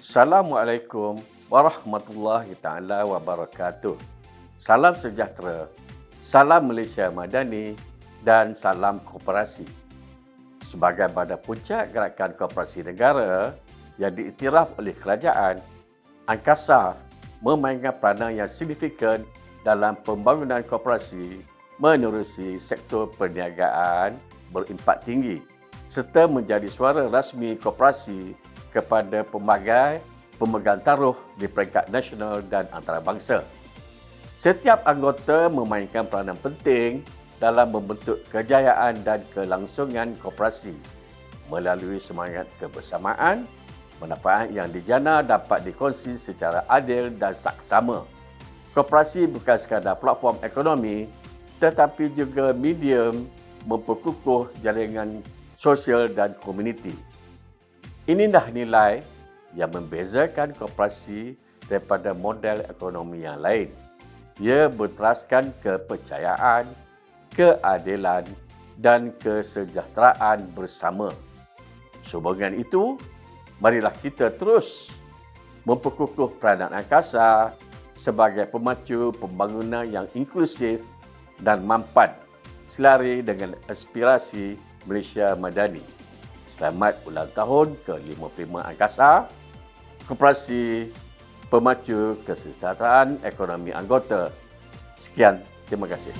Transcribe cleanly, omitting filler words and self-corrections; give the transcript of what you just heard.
Assalamualaikum warahmatullahi taala wabarakatuh. Salam sejahtera, salam Malaysia Madani dan salam kooperasi. Sebagai badan puncak gerakan kooperasi negara yang diiktiraf oleh kerajaan, Angkasa memainkan peranan yang signifikan dalam pembangunan kooperasi menerusi sektor perniagaan berimpak tinggi serta menjadi suara rasmi kooperasi kepada pelbagai pemegang taruh di peringkat nasional dan antarabangsa. Setiap anggota memainkan peranan penting dalam membentuk kejayaan dan kelangsungan kooperasi melalui semangat kebersamaan, manfaat yang dijana dapat dikongsi secara adil dan saksama. Kooperasi bukan sekadar platform ekonomi tetapi juga medium memperkukuh jaringan sosial dan komuniti. Inilah nilai yang membezakan kooperasi daripada model ekonomi yang lain. Ia berteraskan kepercayaan, keadilan dan kesejahteraan bersama. Sehubungan itu, marilah kita terus memperkukuh peranan angkasa sebagai pemacu pembangunan yang inklusif dan mampan selari dengan aspirasi Malaysia Madani. Selamat ulang tahun ke-55 Angkasa, Koperasi Pemacu Kesejahteraan Ekonomi Anggota. Sekian, terima kasih.